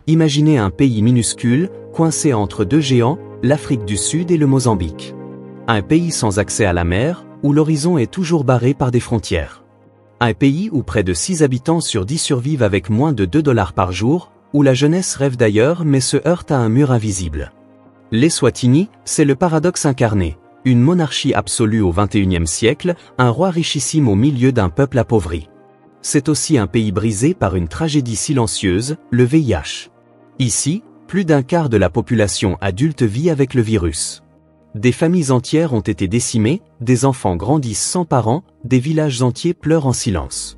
imaginez un pays minuscule, coincé entre deux géants, l'Afrique du Sud et le Mozambique. Un pays sans accès à la mer, où l'horizon est toujours barré par des frontières. Un pays où près de 6 habitants sur 10 survivent avec moins de $2 par jour, où la jeunesse rêve d'ailleurs mais se heurte à un mur invisible. L'Eswatini, c'est le paradoxe incarné. Une monarchie absolue au XXIe siècle, un roi richissime au milieu d'un peuple appauvri. C'est aussi un pays brisé par une tragédie silencieuse, le VIH. Ici, plus d'un quart de la population adulte vit avec le virus. Des familles entières ont été décimées, des enfants grandissent sans parents, des villages entiers pleurent en silence.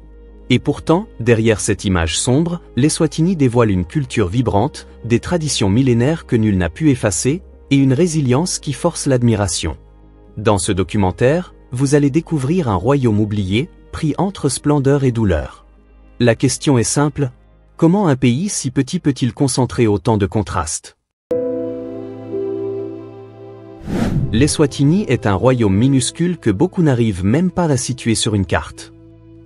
Et pourtant, derrière cette image sombre, l'Eswatini dévoile une culture vibrante, des traditions millénaires que nul n'a pu effacer, et une résilience qui force l'admiration. Dans ce documentaire, vous allez découvrir un royaume oublié, pris entre splendeur et douleur. La question est simple, comment un pays si petit peut-il concentrer autant de contrastes? L'Eswatini est un royaume minuscule que beaucoup n'arrivent même pas à situer sur une carte.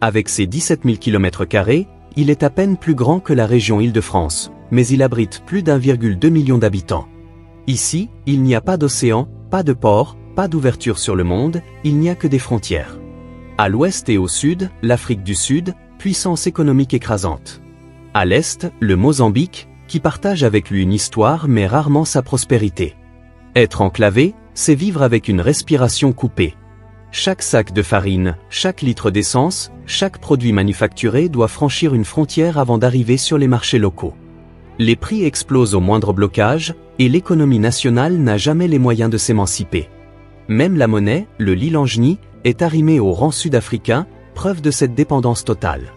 Avec ses 17 000 km², il est à peine plus grand que la région Île-de-France, mais il abrite plus d'1,2 million d'habitants. Ici, il n'y a pas d'océan, pas de port, pas d'ouverture sur le monde, il n'y a que des frontières. À l'ouest et au sud, l'Afrique du Sud, puissance économique écrasante. À l'est, le Mozambique, qui partage avec lui une histoire mais rarement sa prospérité. Être enclavé, c'est vivre avec une respiration coupée. Chaque sac de farine, chaque litre d'essence, chaque produit manufacturé doit franchir une frontière avant d'arriver sur les marchés locaux. Les prix explosent au moindre blocage, et l'économie nationale n'a jamais les moyens de s'émanciper. Même la monnaie, le lilanjni, est arrimée au rang sud-africain, preuve de cette dépendance totale.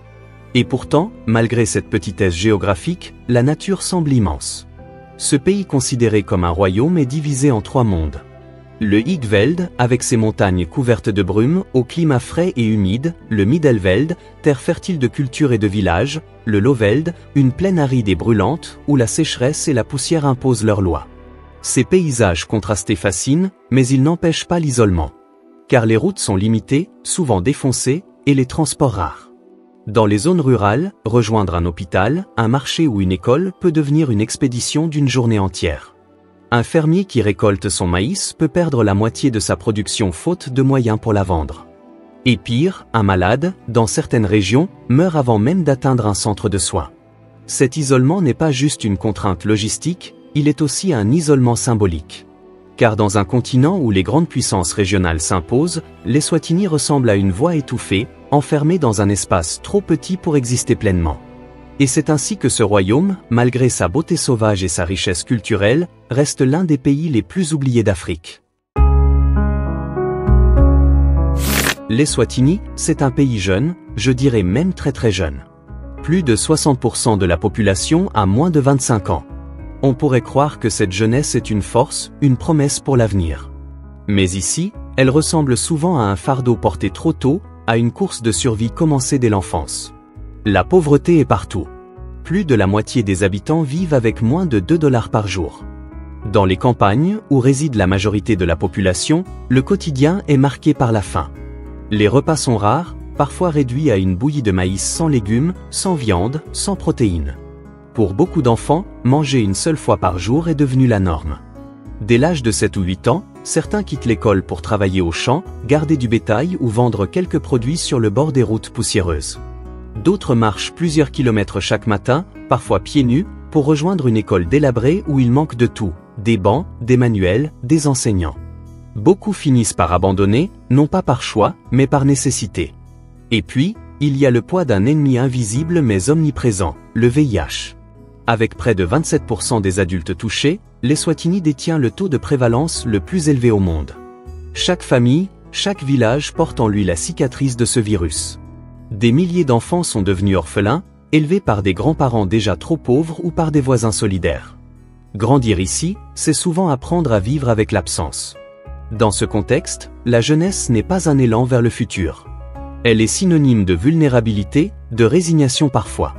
Et pourtant, malgré cette petitesse géographique, la nature semble immense. Ce pays considéré comme un royaume est divisé en 3 mondes. Le Highveld, avec ses montagnes couvertes de brume, au climat frais et humide, le Middelveld, terre fertile de cultures et de villages, le Lowveld, une plaine aride et brûlante, où la sécheresse et la poussière imposent leurs lois. Ces paysages contrastés fascinent, mais ils n'empêchent pas l'isolement. Car les routes sont limitées, souvent défoncées, et les transports rares. Dans les zones rurales, rejoindre un hôpital, un marché ou une école peut devenir une expédition d'une journée entière. Un fermier qui récolte son maïs peut perdre la moitié de sa production faute de moyens pour la vendre. Et pire, un malade, dans certaines régions, meurt avant même d'atteindre un centre de soins. Cet isolement n'est pas juste une contrainte logistique, il est aussi un isolement symbolique. Car dans un continent où les grandes puissances régionales s'imposent, l'Eswatini ressemble à une voie étouffée, enfermée dans un espace trop petit pour exister pleinement. Et c'est ainsi que ce royaume, malgré sa beauté sauvage et sa richesse culturelle, reste l'un des pays les plus oubliés d'Afrique. L'Eswatini, c'est un pays jeune, je dirais même très jeune. Plus de 60% de la population a moins de 25 ans. On pourrait croire que cette jeunesse est une force, une promesse pour l'avenir. Mais ici, elle ressemble souvent à un fardeau porté trop tôt, à une course de survie commencée dès l'enfance. La pauvreté est partout. Plus de la moitié des habitants vivent avec moins de $2 par jour. Dans les campagnes, où réside la majorité de la population, le quotidien est marqué par la faim. Les repas sont rares, parfois réduits à une bouillie de maïs sans légumes, sans viande, sans protéines. Pour beaucoup d'enfants, manger une seule fois par jour est devenu la norme. Dès l'âge de 7 ou 8 ans, certains quittent l'école pour travailler au champ, garder du bétail ou vendre quelques produits sur le bord des routes poussiéreuses. D'autres marchent plusieurs kilomètres chaque matin, parfois pieds nus, pour rejoindre une école délabrée où il manque de tout, des bancs, des manuels, des enseignants. Beaucoup finissent par abandonner, non pas par choix, mais par nécessité. Et puis, il y a le poids d'un ennemi invisible mais omniprésent, le VIH. Avec près de 27% des adultes touchés, l'Eswatini détient le taux de prévalence le plus élevé au monde. Chaque famille, chaque village porte en lui la cicatrice de ce virus. Des milliers d'enfants sont devenus orphelins, élevés par des grands-parents déjà trop pauvres ou par des voisins solidaires. Grandir ici, c'est souvent apprendre à vivre avec l'absence. Dans ce contexte, la jeunesse n'est pas un élan vers le futur. Elle est synonyme de vulnérabilité, de résignation parfois.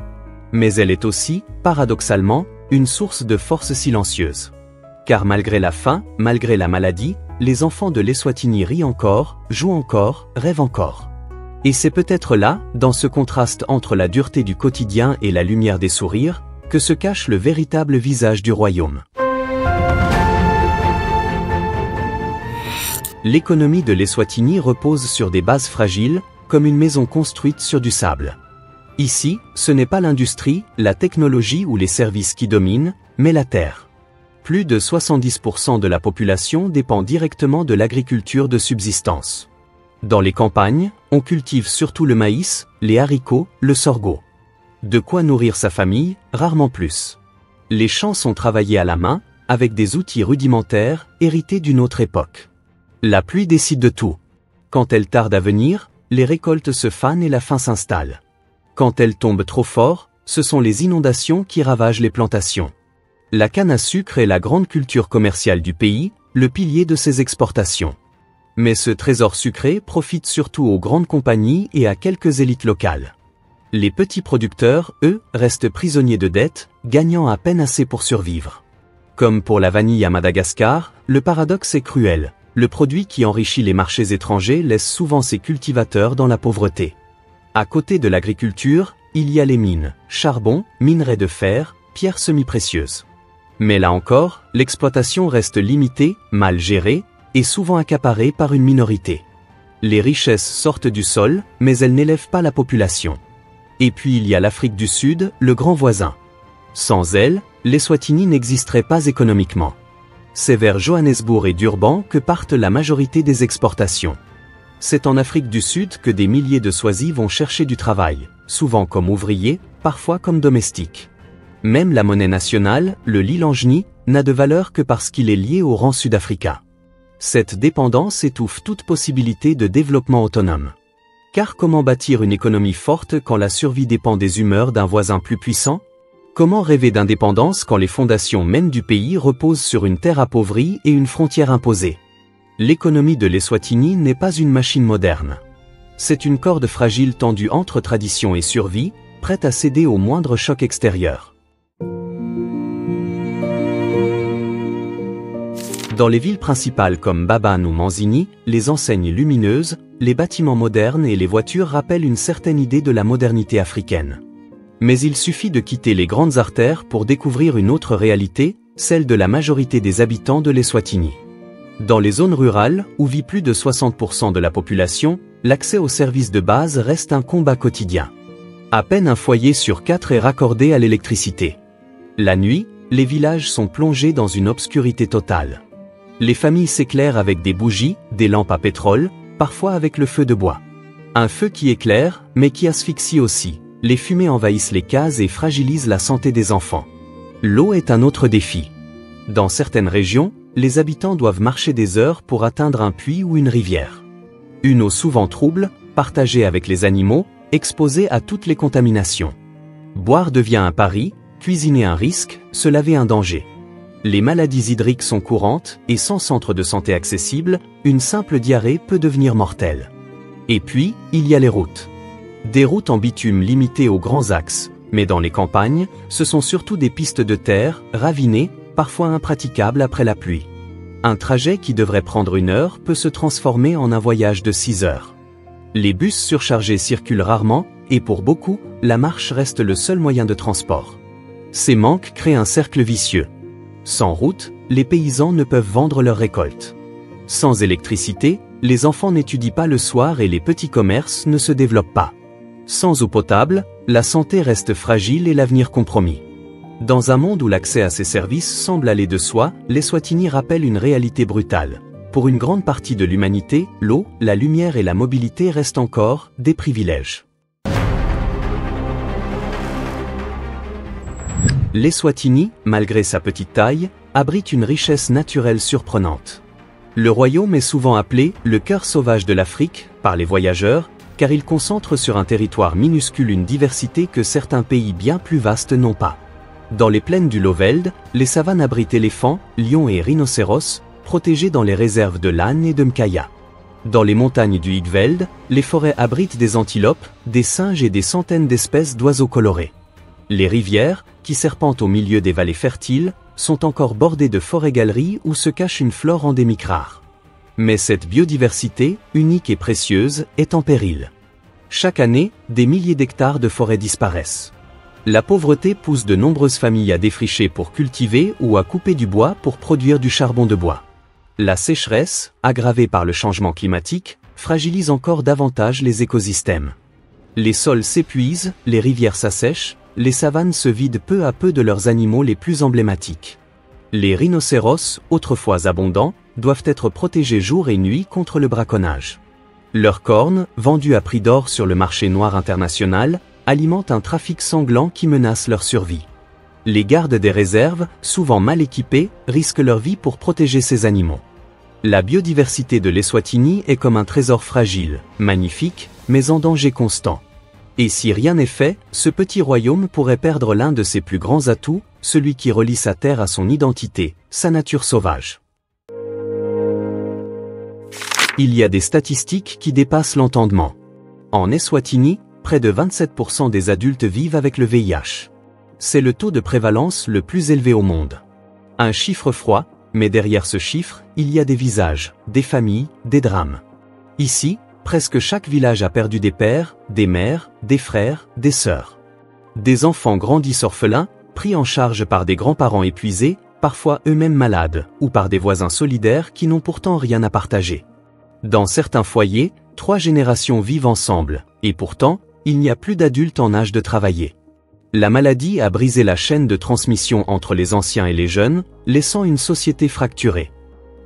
Mais elle est aussi, paradoxalement, une source de force silencieuse. Car malgré la faim, malgré la maladie, les enfants de l'Eswatini rient encore, jouent encore, rêvent encore. Et c'est peut-être là, dans ce contraste entre la dureté du quotidien et la lumière des sourires, que se cache le véritable visage du royaume. L'économie de l'Eswatini repose sur des bases fragiles, comme une maison construite sur du sable. Ici, ce n'est pas l'industrie, la technologie ou les services qui dominent, mais la terre. Plus de 70% de la population dépend directement de l'agriculture de subsistance. Dans les campagnes, on cultive surtout le maïs, les haricots, le sorgho. De quoi nourrir sa famille, rarement plus. Les champs sont travaillés à la main, avec des outils rudimentaires, hérités d'une autre époque. La pluie décide de tout. Quand elle tarde à venir, les récoltes se fanent et la faim s'installe. Quand elle tombe trop fort, ce sont les inondations qui ravagent les plantations. La canne à sucre est la grande culture commerciale du pays, le pilier de ses exportations. Mais ce trésor sucré profite surtout aux grandes compagnies et à quelques élites locales. Les petits producteurs, eux, restent prisonniers de dettes, gagnant à peine assez pour survivre. Comme pour la vanille à Madagascar, le paradoxe est cruel. Le produit qui enrichit les marchés étrangers laisse souvent ses cultivateurs dans la pauvreté. À côté de l'agriculture, il y a les mines, charbon, minerais de fer, pierres semi-précieuses. Mais là encore, l'exploitation reste limitée, mal gérée, et souvent accaparée par une minorité. Les richesses sortent du sol, mais elles n'élèvent pas la population. Et puis il y a l'Afrique du Sud, le grand voisin. Sans elle, l'Eswatini n'existerait pas économiquement. C'est vers Johannesburg et Durban que partent la majorité des exportations. C'est en Afrique du Sud que des milliers de Swazis vont chercher du travail, souvent comme ouvriers, parfois comme domestiques. Même la monnaie nationale, le lilanjni, n'a de valeur que parce qu'il est lié au rang sud-africain. Cette dépendance étouffe toute possibilité de développement autonome. Car comment bâtir une économie forte quand la survie dépend des humeurs d'un voisin plus puissant ? Comment rêver d'indépendance quand les fondations mêmes du pays reposent sur une terre appauvrie et une frontière imposée ? L'économie de l'Eswatini n'est pas une machine moderne. C'est une corde fragile tendue entre tradition et survie, prête à céder au moindre choc extérieur. Dans les villes principales comme Babane ou Manzini, les enseignes lumineuses, les bâtiments modernes et les voitures rappellent une certaine idée de la modernité africaine. Mais il suffit de quitter les grandes artères pour découvrir une autre réalité, celle de la majorité des habitants de l'Eswatini. Dans les zones rurales, où vit plus de 60% de la population, l'accès aux services de base reste un combat quotidien. À peine un foyer sur 4 est raccordé à l'électricité. La nuit, les villages sont plongés dans une obscurité totale. Les familles s'éclairent avec des bougies, des lampes à pétrole, parfois avec le feu de bois. Un feu qui éclaire, mais qui asphyxie aussi. Les fumées envahissent les cases et fragilisent la santé des enfants. L'eau est un autre défi. Dans certaines régions, les habitants doivent marcher des heures pour atteindre un puits ou une rivière. Une eau souvent trouble, partagée avec les animaux, exposée à toutes les contaminations. Boire devient un pari, cuisiner un risque, se laver un danger. Les maladies hydriques sont courantes et sans centre de santé accessible, une simple diarrhée peut devenir mortelle. Et puis, il y a les routes. Des routes en bitume limitées aux grands axes, mais dans les campagnes, ce sont surtout des pistes de terre, ravinées, parfois impraticables après la pluie. Un trajet qui devrait prendre 1 heure peut se transformer en un voyage de 6 heures. Les bus surchargés circulent rarement, et pour beaucoup, la marche reste le seul moyen de transport. Ces manques créent un cercle vicieux. Sans route, les paysans ne peuvent vendre leurs récoltes. Sans électricité, les enfants n'étudient pas le soir et les petits commerces ne se développent pas. Sans eau potable, la santé reste fragile et l'avenir compromis. Dans un monde où l'accès à ces services semble aller de soi, l'Eswatini rappelle une réalité brutale. Pour une grande partie de l'humanité, l'eau, la lumière et la mobilité restent encore des privilèges. L'Eswatini, malgré sa petite taille, abrite une richesse naturelle surprenante. Le royaume est souvent appelé « le cœur sauvage de l'Afrique » par les voyageurs, car il concentre sur un territoire minuscule une diversité que certains pays bien plus vastes n'ont pas. Dans les plaines du Lowveld, les savanes abritent éléphants, lions et rhinocéros, protégés dans les réserves de l'Âne et de Mkaya. Dans les montagnes du Highveld, les forêts abritent des antilopes, des singes et des centaines d'espèces d'oiseaux colorés. Les rivières, qui serpentent au milieu des vallées fertiles, sont encore bordées de forêts-galeries où se cache une flore endémique rare. Mais cette biodiversité, unique et précieuse, est en péril. Chaque année, des milliers d'hectares de forêts disparaissent. La pauvreté pousse de nombreuses familles à défricher pour cultiver ou à couper du bois pour produire du charbon de bois. La sécheresse, aggravée par le changement climatique, fragilise encore davantage les écosystèmes. Les sols s'épuisent, les rivières s'assèchent, les savanes se vident peu à peu de leurs animaux les plus emblématiques. Les rhinocéros, autrefois abondants, doivent être protégés jour et nuit contre le braconnage. Leurs cornes, vendues à prix d'or sur le marché noir international, alimentent un trafic sanglant qui menace leur survie. Les gardes des réserves, souvent mal équipés, risquent leur vie pour protéger ces animaux. La biodiversité de l'Eswatini est comme un trésor fragile, magnifique, mais en danger constant. Et si rien n'est fait, ce petit royaume pourrait perdre l'un de ses plus grands atouts, celui qui relie sa terre à son identité, sa nature sauvage. Il y a des statistiques qui dépassent l'entendement. En Eswatini, près de 27% des adultes vivent avec le VIH. C'est le taux de prévalence le plus élevé au monde. Un chiffre froid, mais derrière ce chiffre, il y a des visages, des familles, des drames. Ici, presque chaque village a perdu des pères, des mères, des frères, des sœurs. Des enfants grandissent orphelins, pris en charge par des grands-parents épuisés, parfois eux-mêmes malades, ou par des voisins solidaires qui n'ont pourtant rien à partager. Dans certains foyers, 3 générations vivent ensemble, et pourtant, il n'y a plus d'adultes en âge de travailler. La maladie a brisé la chaîne de transmission entre les anciens et les jeunes, laissant une société fracturée.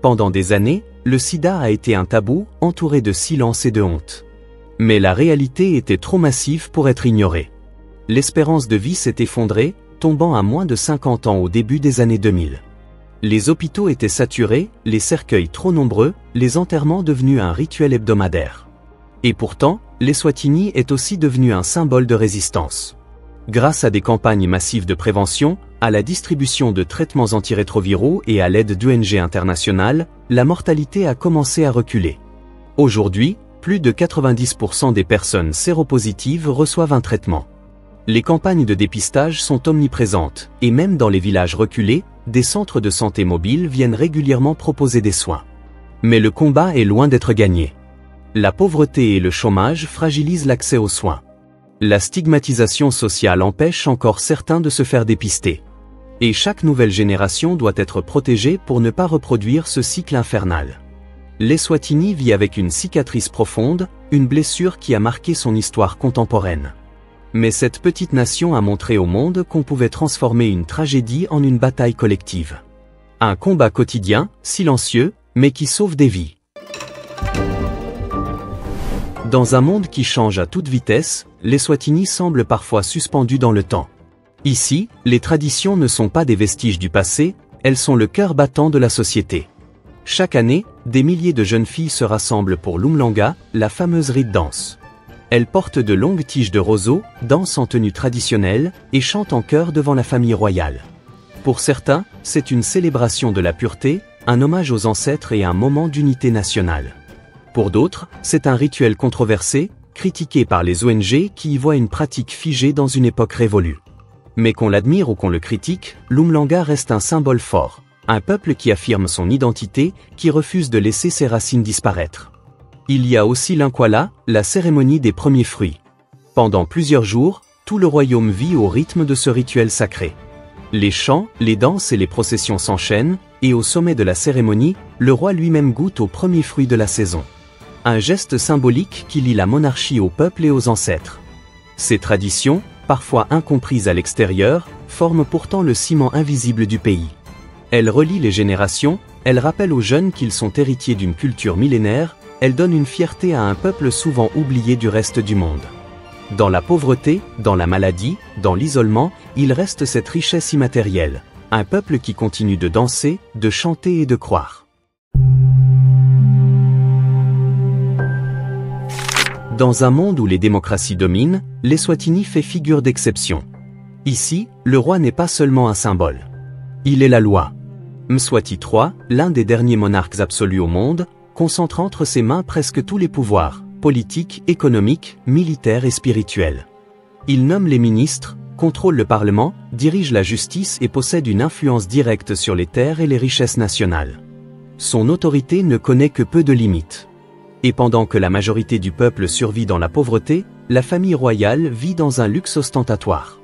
Pendant des années, le sida a été un tabou, entouré de silence et de honte. Mais la réalité était trop massive pour être ignorée. L'espérance de vie s'est effondrée, tombant à moins de 50 ans au début des années 2000. Les hôpitaux étaient saturés, les cercueils trop nombreux, les enterrements devenus un rituel hebdomadaire. Et pourtant, l'Eswatini est aussi devenu un symbole de résistance. Grâce à des campagnes massives de prévention, à la distribution de traitements antirétroviraux et à l'aide d'ONG internationales, la mortalité a commencé à reculer. Aujourd'hui, plus de 90% des personnes séropositives reçoivent un traitement. Les campagnes de dépistage sont omniprésentes, et même dans les villages reculés, des centres de santé mobiles viennent régulièrement proposer des soins. Mais le combat est loin d'être gagné. La pauvreté et le chômage fragilisent l'accès aux soins. La stigmatisation sociale empêche encore certains de se faire dépister. Et chaque nouvelle génération doit être protégée pour ne pas reproduire ce cycle infernal. L'Eswatini vit avec une cicatrice profonde, une blessure qui a marqué son histoire contemporaine. Mais cette petite nation a montré au monde qu'on pouvait transformer une tragédie en une bataille collective. Un combat quotidien, silencieux, mais qui sauve des vies. Dans un monde qui change à toute vitesse, l'Eswatini semble parfois suspendu dans le temps. Ici, les traditions ne sont pas des vestiges du passé, elles sont le cœur battant de la société. Chaque année, des milliers de jeunes filles se rassemblent pour l'Umhlanga, la fameuse rite danse. Elles portent de longues tiges de roseaux, dansent en tenue traditionnelle, et chantent en chœur devant la famille royale. Pour certains, c'est une célébration de la pureté, un hommage aux ancêtres et un moment d'unité nationale. Pour d'autres, c'est un rituel controversé, critiqué par les ONG qui y voient une pratique figée dans une époque révolue. Mais qu'on l'admire ou qu'on le critique, l'Umhlanga reste un symbole fort, un peuple qui affirme son identité, qui refuse de laisser ses racines disparaître. Il y a aussi l'Inkwala, la cérémonie des premiers fruits. Pendant plusieurs jours, tout le royaume vit au rythme de ce rituel sacré. Les chants, les danses et les processions s'enchaînent, et au sommet de la cérémonie, le roi lui-même goûte aux premiers fruits de la saison. Un geste symbolique qui lie la monarchie au peuple et aux ancêtres. Ces traditions, parfois incomprises à l'extérieur, forment pourtant le ciment invisible du pays. Elles relient les générations, elles rappellent aux jeunes qu'ils sont héritiers d'une culture millénaire, elles donnent une fierté à un peuple souvent oublié du reste du monde. Dans la pauvreté, dans la maladie, dans l'isolement, il reste cette richesse immatérielle, un peuple qui continue de danser, de chanter et de croire. Dans un monde où les démocraties dominent, l'Eswatini fait figure d'exception. Ici, le roi n'est pas seulement un symbole. Il est la loi. Mswati III, l'un des derniers monarques absolus au monde, concentre entre ses mains presque tous les pouvoirs, politiques, économiques, militaires et spirituels. Il nomme les ministres, contrôle le Parlement, dirige la justice et possède une influence directe sur les terres et les richesses nationales. Son autorité ne connaît que peu de limites. Et pendant que la majorité du peuple survit dans la pauvreté, la famille royale vit dans un luxe ostentatoire.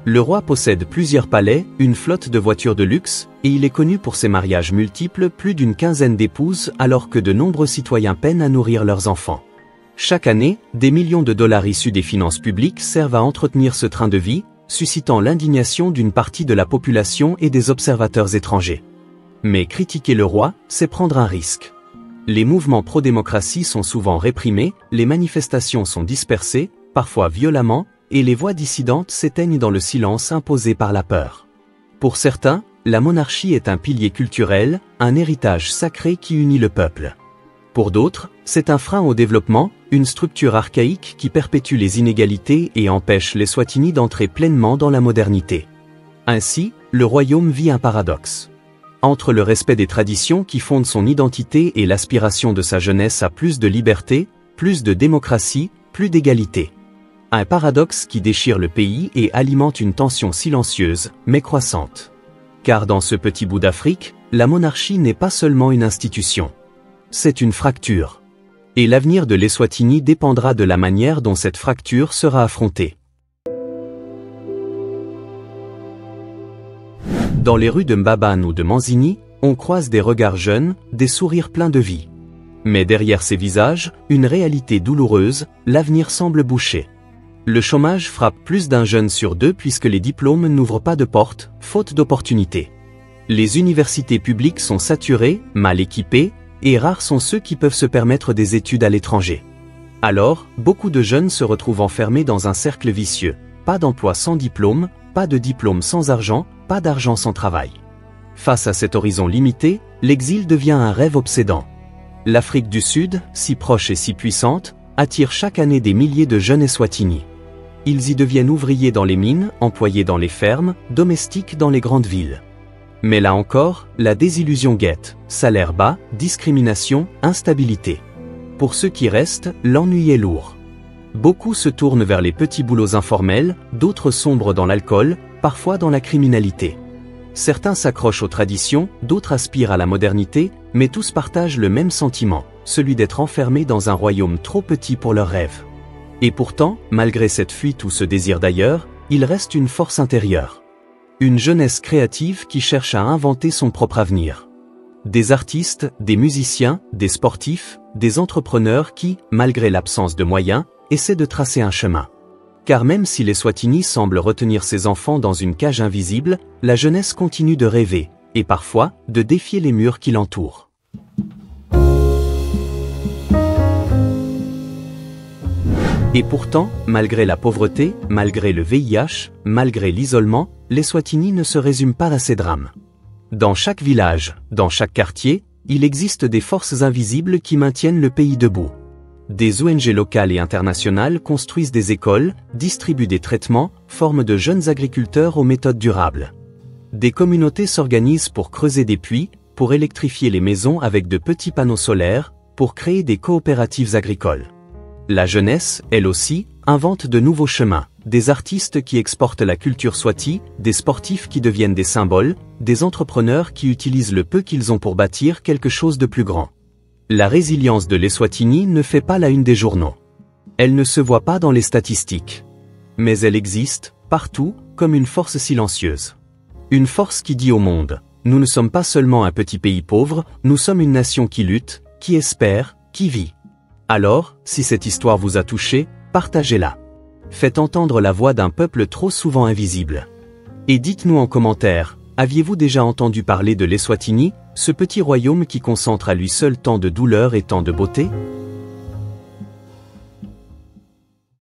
Le roi possède plusieurs palais, une flotte de voitures de luxe, et il est connu pour ses mariages multiples, plus d'une quinzaine d'épouses, alors que de nombreux citoyens peinent à nourrir leurs enfants. Chaque année, des millions de dollars issus des finances publiques servent à entretenir ce train de vie, suscitant l'indignation d'une partie de la population et des observateurs étrangers. Mais critiquer le roi, c'est prendre un risque. Les mouvements pro-démocratie sont souvent réprimés, les manifestations sont dispersées, parfois violemment, et les voix dissidentes s'éteignent dans le silence imposé par la peur. Pour certains, la monarchie est un pilier culturel, un héritage sacré qui unit le peuple. Pour d'autres, c'est un frein au développement, une structure archaïque qui perpétue les inégalités et empêche l'Eswatini d'entrer pleinement dans la modernité. Ainsi, le royaume vit un paradoxe. Entre le respect des traditions qui fondent son identité et l'aspiration de sa jeunesse à plus de liberté, plus de démocratie, plus d'égalité. Un paradoxe qui déchire le pays et alimente une tension silencieuse, mais croissante. Car dans ce petit bout d'Afrique, la monarchie n'est pas seulement une institution. C'est une fracture. Et l'avenir de l'Eswatini dépendra de la manière dont cette fracture sera affrontée. Dans les rues de Mbabane ou de Manzini, on croise des regards jeunes, des sourires pleins de vie. Mais derrière ces visages, une réalité douloureuse, l'avenir semble bouché. Le chômage frappe plus d'un jeune sur deux puisque les diplômes n'ouvrent pas de porte, faute d'opportunités. Les universités publiques sont saturées, mal équipées, et rares sont ceux qui peuvent se permettre des études à l'étranger. Alors, beaucoup de jeunes se retrouvent enfermés dans un cercle vicieux. Pas d'emploi sans diplôme, pas de diplôme sans argent, pas d'argent sans travail. Face à cet horizon limité, l'exil devient un rêve obsédant. L'Afrique du Sud, si proche et si puissante, attire chaque année des milliers de jeunes Eswatini. Ils y deviennent ouvriers dans les mines, employés dans les fermes, domestiques dans les grandes villes. Mais là encore, la désillusion guette, salaire bas, discrimination, instabilité. Pour ceux qui restent, l'ennui est lourd. Beaucoup se tournent vers les petits boulots informels, d'autres sombrent dans l'alcool, parfois dans la criminalité. Certains s'accrochent aux traditions, d'autres aspirent à la modernité, mais tous partagent le même sentiment, celui d'être enfermés dans un royaume trop petit pour leurs rêves. Et pourtant, malgré cette fuite ou ce désir d'ailleurs, il reste une force intérieure. Une jeunesse créative qui cherche à inventer son propre avenir. Des artistes, des musiciens, des sportifs, des entrepreneurs qui, malgré l'absence de moyens, essaient de tracer un chemin. Car même si l'Eswatini semble retenir ses enfants dans une cage invisible, la jeunesse continue de rêver, et parfois, de défier les murs qui l'entourent. Et pourtant, malgré la pauvreté, malgré le VIH, malgré l'isolement, l'Eswatini ne se résume pas à ces drames. Dans chaque village, dans chaque quartier, il existe des forces invisibles qui maintiennent le pays debout. Des ONG locales et internationales construisent des écoles, distribuent des traitements, forment de jeunes agriculteurs aux méthodes durables. Des communautés s'organisent pour creuser des puits, pour électrifier les maisons avec de petits panneaux solaires, pour créer des coopératives agricoles. La jeunesse, elle aussi, invente de nouveaux chemins, des artistes qui exportent la culture swati, des sportifs qui deviennent des symboles, des entrepreneurs qui utilisent le peu qu'ils ont pour bâtir quelque chose de plus grand. La résilience de l'Eswatini ne fait pas la une des journaux. Elle ne se voit pas dans les statistiques. Mais elle existe, partout, comme une force silencieuse. Une force qui dit au monde, nous ne sommes pas seulement un petit pays pauvre, nous sommes une nation qui lutte, qui espère, qui vit. Alors, si cette histoire vous a touché, partagez-la. Faites entendre la voix d'un peuple trop souvent invisible. Et dites-nous en commentaire, aviez-vous déjà entendu parler de l'Eswatini, ce petit royaume qui concentre à lui seul tant de douleur et tant de beauté ?